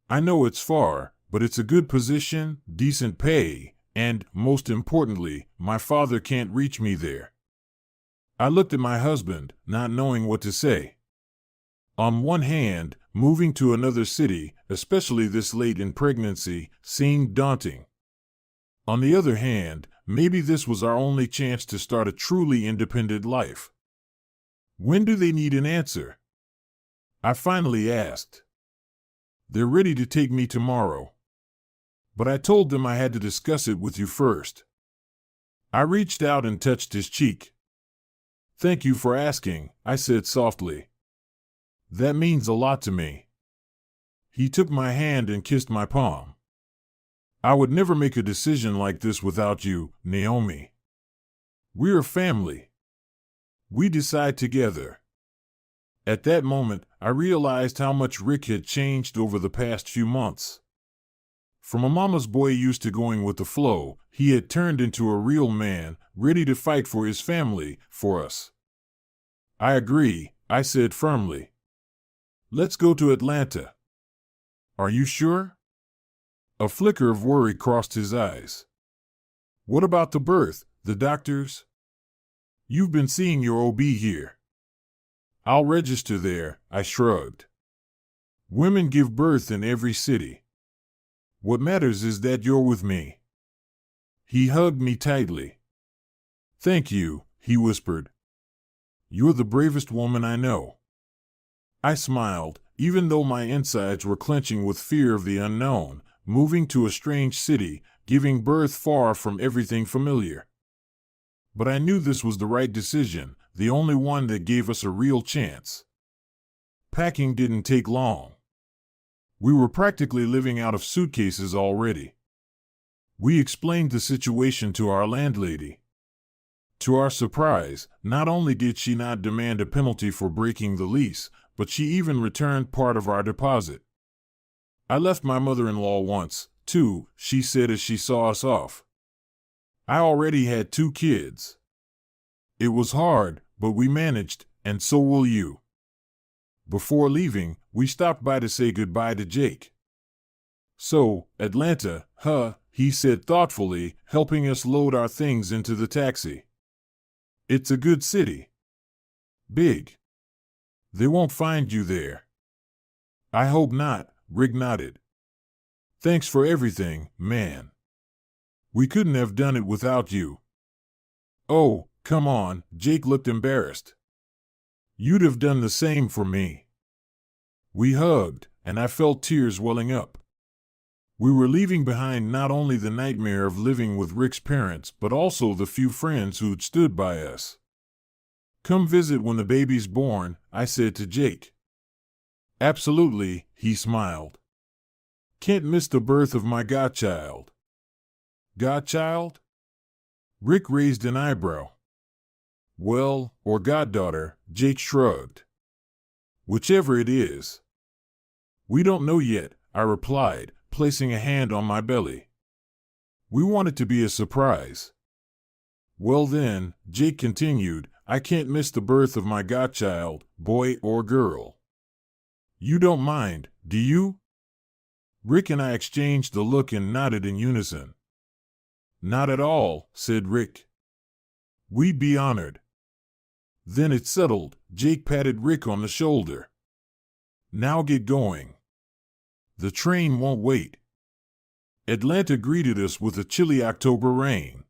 I know it's far, but it's a good position, decent pay, and, most importantly, my father can't reach me there. I looked at my husband, not knowing what to say. On one hand, moving to another city, especially this late in pregnancy, seemed daunting. On the other hand, maybe this was our only chance to start a truly independent life. When do they need an answer? I finally asked. They're ready to take me tomorrow. But I told them I had to discuss it with you first. I reached out and touched his cheek. Thank you for asking, I said softly. That means a lot to me. He took my hand and kissed my palm. I would never make a decision like this without you, Naomi. We're a family. We decide together. At that moment, I realized how much Rick had changed over the past few months. From a mama's boy used to going with the flow, he had turned into a real man, ready to fight for his family, for us. I agree, I said firmly. Let's go to Atlanta. Are you sure? A flicker of worry crossed his eyes. What about the birth, the doctors? You've been seeing your OB here. I'll register there, I shrugged. Women give birth in every city. What matters is that you're with me. He hugged me tightly. Thank you, he whispered. You're the bravest woman I know. I smiled, even though my insides were clenching with fear of the unknown, moving to a strange city, giving birth far from everything familiar. But I knew this was the right decision, the only one that gave us a real chance. Packing didn't take long. We were practically living out of suitcases already. We explained the situation to our landlady. To our surprise, not only did she not demand a penalty for breaking the lease, but she even returned part of our deposit. I left my mother-in-law once, too, she said as she saw us off. I already had 2 kids. It was hard, but we managed, and so will you. Before leaving, we stopped by to say goodbye to Jake. So, Atlanta, huh, he said thoughtfully, helping us load our things into the taxi. It's a good city. Big. They won't find you there. I hope not, Rick nodded. Thanks for everything, man. We couldn't have done it without you. Oh, come on, Jake looked embarrassed. You'd have done the same for me. We hugged, and I felt tears welling up. We were leaving behind not only the nightmare of living with Rick's parents, but also the few friends who'd stood by us. Come visit when the baby's born, I said to Jake. Absolutely, he smiled. Can't miss the birth of my godchild. Godchild? Rick raised an eyebrow. Well, or goddaughter, Jake shrugged. Whichever it is. We don't know yet, I replied, placing a hand on my belly. We want it to be a surprise. Well then, Jake continued, I can't miss the birth of my godchild, boy or girl. You don't mind, do you? Rick and I exchanged a look and nodded in unison. Not at all, said Rick. We'd be honored. Then it's settled, Jake patted Rick on the shoulder. Now get going. The train won't wait. Atlanta greeted us with a chilly October rain.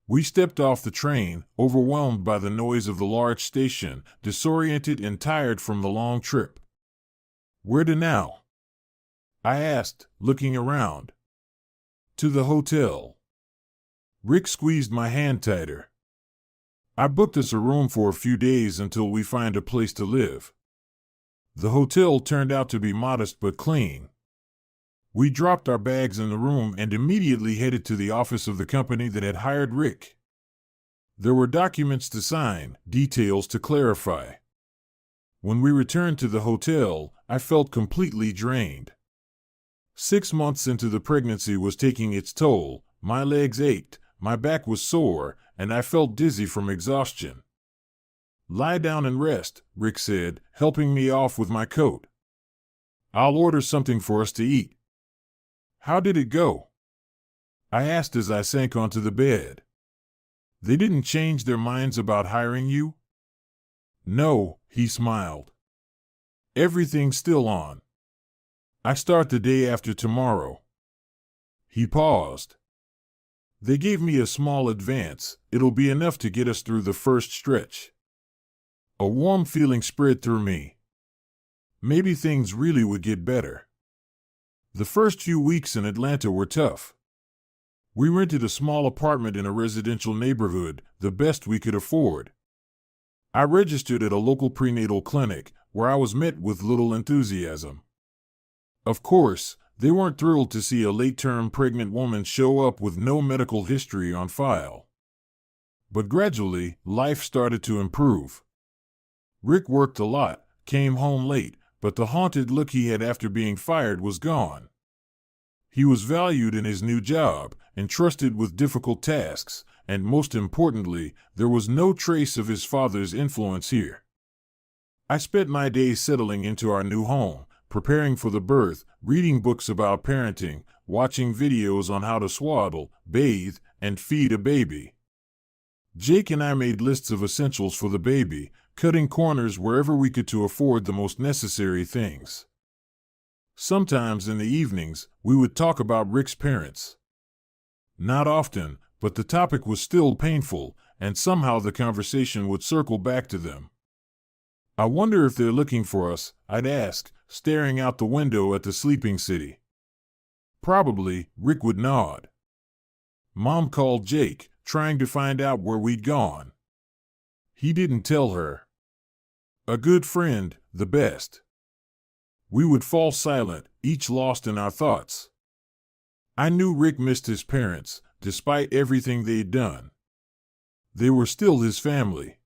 We stepped off the train, overwhelmed by the noise of the large station, disoriented and tired from the long trip. Where to now? I asked, looking around. To the hotel. Rick squeezed my hand tighter. I booked us a room for a few days until we find a place to live. The hotel turned out to be modest but clean. We dropped our bags in the room and immediately headed to the office of the company that had hired Rick. There were documents to sign, details to clarify. When we returned to the hotel, I felt completely drained. 6 months into the pregnancy was taking its toll. My legs ached, my back was sore, and I felt dizzy from exhaustion. "Lie down and rest," Rick said, helping me off with my coat. "I'll order something for us to eat." "How did it go?" I asked as I sank onto the bed. "They didn't change their minds about hiring you?" "No," he smiled. "Everything's still on. I start the day after tomorrow." He paused. "They gave me a small advance. It'll be enough to get us through the first stretch." A warm feeling spread through me. Maybe things really would get better. The first few weeks in Atlanta were tough. We rented a small apartment in a residential neighborhood, the best we could afford. I registered at a local prenatal clinic, where I was met with little enthusiasm. Of course, they weren't thrilled to see a late-term pregnant woman show up with no medical history on file. But gradually, life started to improve. Rick worked a lot, came home late, but the haunted look he had after being fired was gone. He was valued in his new job, entrusted with difficult tasks, and most importantly, there was no trace of his father's influence here. I spent my days settling into our new home, preparing for the birth, reading books about parenting, watching videos on how to swaddle, bathe, and feed a baby. Jake and I made lists of essentials for the baby, cutting corners wherever we could to afford the most necessary things. Sometimes in the evenings, we would talk about Rick's parents. Not often, but the topic was still painful, and somehow the conversation would circle back to them. "I wonder if they're looking for us," I'd ask, staring out the window at the sleeping city. "Probably," Rick would nod. Mom called Jake, trying to find out where we'd gone. He didn't tell her. A good friend, the best. We would fall silent, each lost in our thoughts. I knew Rick missed his parents, despite everything they'd done. They were still his family.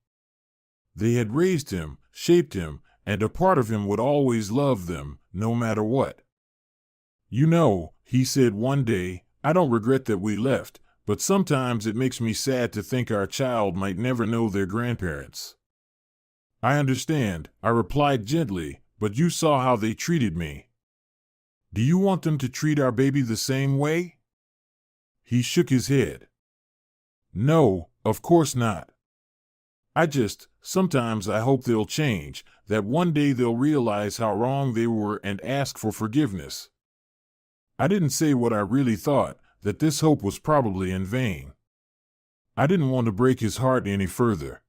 They had raised him, shaped him, and a part of him would always love them, no matter what. "You know," he said one day, "I don't regret that we left, but sometimes it makes me sad to think our child might never know their grandparents." "I understand," I replied gently, "but you saw how they treated me. Do you want them to treat our baby the same way?" He shook his head. "No, of course not. Sometimes I hope they'll change, that one day they'll realize how wrong they were and ask for forgiveness." I didn't say what I really thought, that this hope was probably in vain. I didn't want to break his heart any further.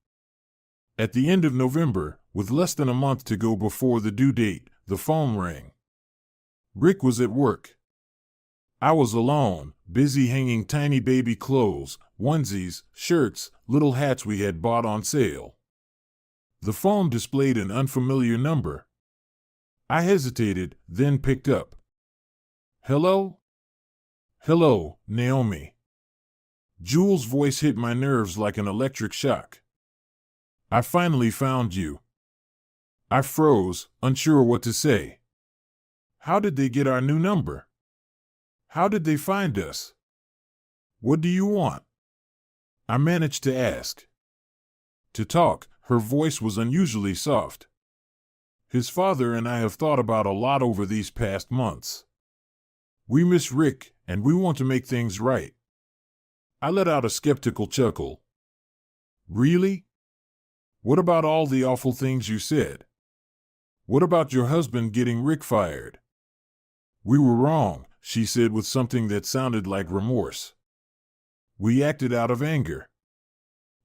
At the end of November, with less than a month to go before the due date, the phone rang. Rick was at work. I was alone, busy hanging tiny baby clothes, onesies, shirts, little hats we had bought on sale. The phone displayed an unfamiliar number. I hesitated, then picked up. "Hello?" "Hello, Naomi." Jules' voice hit my nerves like an electric shock. "I finally found you." I froze, unsure what to say. "How did they get our new number? How did they find us? What do you want?" I managed to ask. To talk, her voice was unusually soft. "His father and I have thought about a lot over these past months. We miss Rick, and we want to make things right." I let out a skeptical chuckle. "Really? What about all the awful things you said? What about your husband getting Rick fired?" "We were wrong," she said with something that sounded like remorse. "We acted out of anger.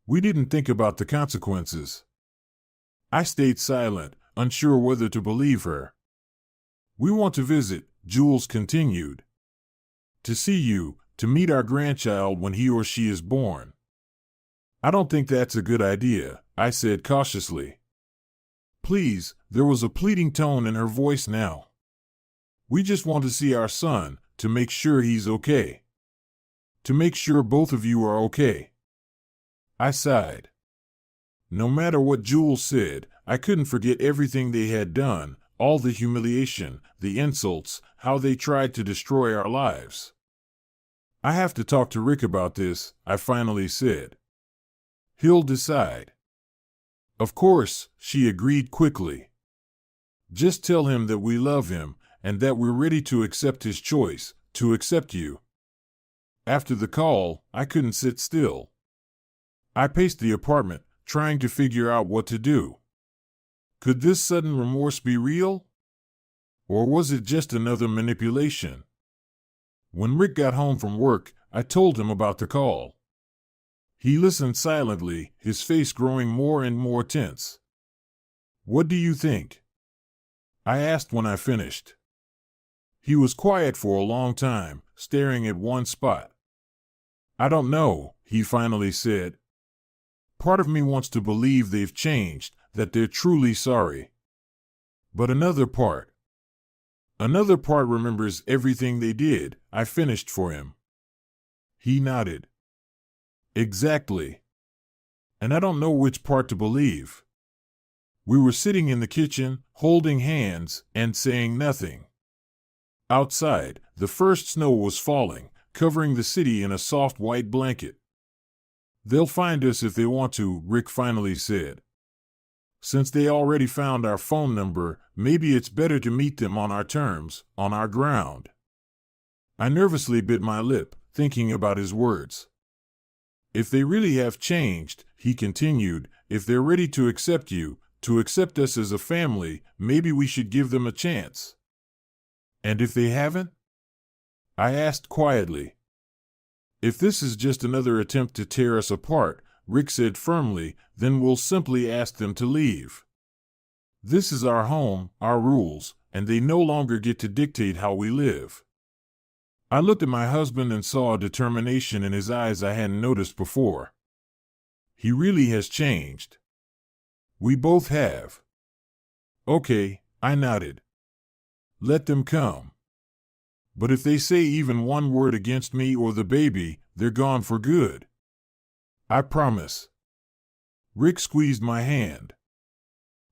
We didn't think about the consequences." I stayed silent, unsure whether to believe her. "We want to visit," Jules continued. "To see you, to meet our grandchild when he or she is born." "I don't think that's a good idea," I said cautiously. "Please," there was a pleading tone in her voice now. We just want to see our son, to make sure he's okay. To make sure both of you are okay." I sighed. No matter what Jules said, I couldn't forget everything they had done, all the humiliation, the insults, how they tried to destroy our lives. "I have to talk to Rick about this," I finally said. "He'll decide." "Of course," she agreed quickly. "Just tell him that we love him, and that we're ready to accept his choice, to accept you." After the call, I couldn't sit still. I paced the apartment, trying to figure out what to do. Could this sudden remorse be real? Or was it just another manipulation? When Rick got home from work, I told him about the call. He listened silently, his face growing more and more tense. "What do you think?" I asked when I finished. He was quiet for a long time, staring at one spot. "I don't know," he finally said. "Part of me wants to believe they've changed, that they're truly sorry. But another part remembers everything they did," I finished for him. He nodded. "Exactly. And I don't know which part to believe." We were sitting in the kitchen, holding hands, and saying nothing. Outside, the first snow was falling, covering the city in a soft white blanket. "They'll find us if they want to," Rick finally said. "Since they already found our phone number, maybe it's better to meet them on our terms, on our ground." I nervously bit my lip, thinking about his words. "If they really have changed," he continued, "if they're ready to accept you, to accept us as a family, maybe we should give them a chance." "And if they haven't?" I asked quietly. "If this is just another attempt to tear us apart," Rick said firmly, "then we'll simply ask them to leave. This is our home, our rules, and they no longer get to dictate how we live." I looked at my husband and saw a determination in his eyes I hadn't noticed before. He really has changed. We both have. "Okay," I nodded. "Let them come. But if they say even one word against me or the baby, they're gone for good. I promise." Rick squeezed my hand.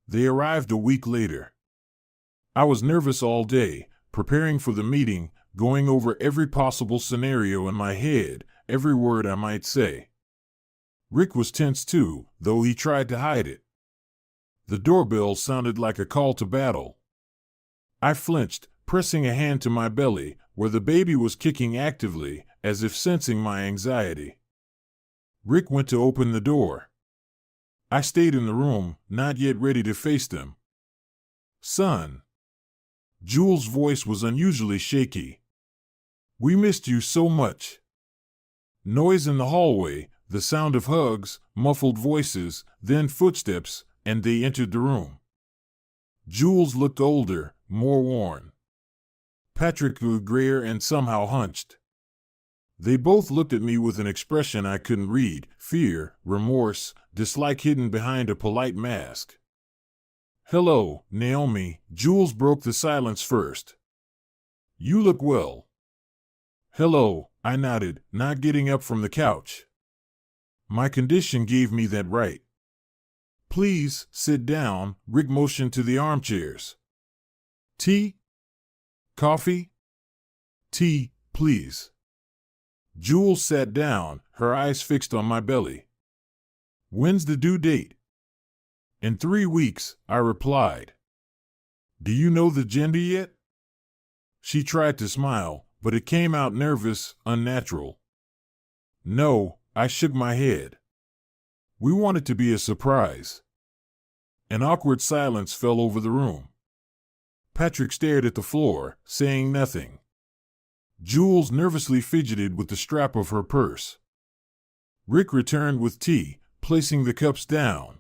They arrived a week later. I was nervous all day, preparing for the meeting, going over every possible scenario in my head, every word I might say. Rick was tense too, though he tried to hide it. The doorbell sounded like a call to battle. I flinched, pressing a hand to my belly, where the baby was kicking actively, as if sensing my anxiety. Rick went to open the door. I stayed in the room, not yet ready to face them. "Son." Jules' voice was unusually shaky. "We missed you so much." Noise in the hallway, the sound of hugs, muffled voices, then footsteps, and they entered the room. Jules looked older, more worn. Patrick looked grayer and somehow hunched. They both looked at me with an expression I couldn't read: fear, remorse, dislike hidden behind a polite mask. "Hello, Naomi," Jules broke the silence first. "You look well." "Hello," I nodded, not getting up from the couch. My condition gave me that right. "Please, sit down," Rick motioned to the armchairs. "Tea? Coffee?" "Tea, please." Jules sat down, her eyes fixed on my belly. "When's the due date?" "In 3 weeks," I replied. "Do you know the gender yet?" She tried to smile, but it came out nervous, unnatural. "No," I shook my head. "We want it to be a surprise." An awkward silence fell over the room. Patrick stared at the floor, saying nothing. Jules nervously fidgeted with the strap of her purse. Rick returned with tea, placing the cups down.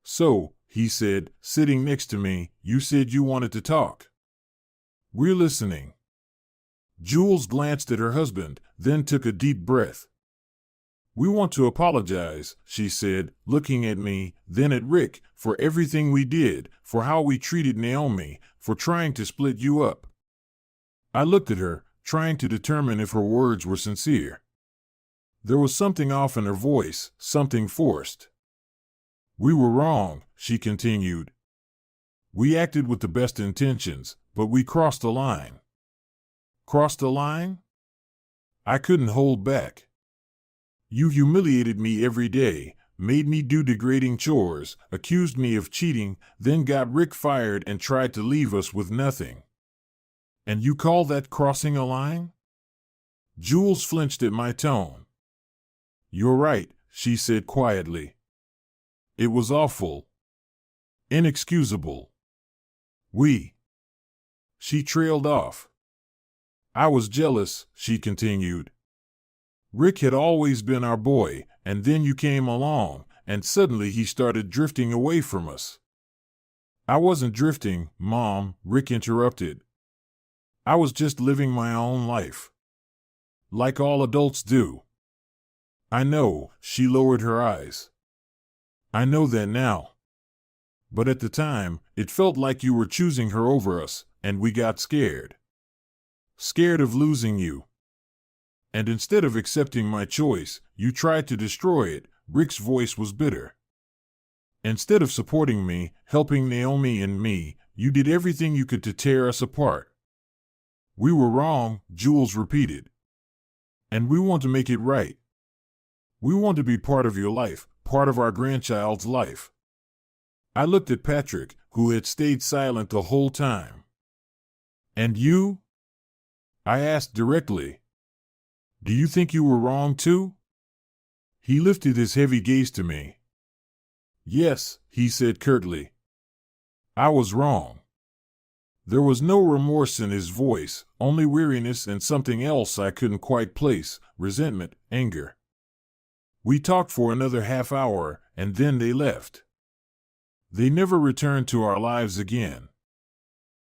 "So," he said, sitting next to me, "you said you wanted to talk." "We're listening." Jules glanced at her husband, then took a deep breath. "We want to apologize," she said, looking at me, then at Rick, "for everything we did, for how we treated Naomi, for trying to split you up." I looked at her, trying to determine if her words were sincere. There was something off in her voice, something forced. We were wrong, she continued. We acted with the best intentions, but we crossed a line. Crossed a line? I couldn't hold back. You humiliated me every day, made me do degrading chores, accused me of cheating, then got Rick fired and tried to leave us with nothing. And you call that crossing a line? Jules flinched at my tone. You're right, she said quietly. It was awful. Inexcusable. She trailed off. I was jealous, she continued. Rick had always been our boy, and then you came along, and suddenly he started drifting away from us. I wasn't drifting, Mom, Rick interrupted. I was just living my own life. Like all adults do. I know, she lowered her eyes. I know that now. But at the time, it felt like you were choosing her over us, and we got scared. Scared of losing you. And instead of accepting my choice, you tried to destroy it. Rick's voice was bitter. Instead of supporting me, helping Naomi and me, you did everything you could to tear us apart. We were wrong, Jules repeated. And we want to make it right. We want to be part of your life, part of our grandchild's life. I looked at Patrick, who had stayed silent the whole time. And you? I asked directly. Do you think you were wrong too? He lifted his heavy gaze to me. Yes, he said curtly. I was wrong. There was no remorse in his voice, only weariness and something else I couldn't quite place, resentment, anger. We talked for another half hour, and then they left. They never returned to our lives again.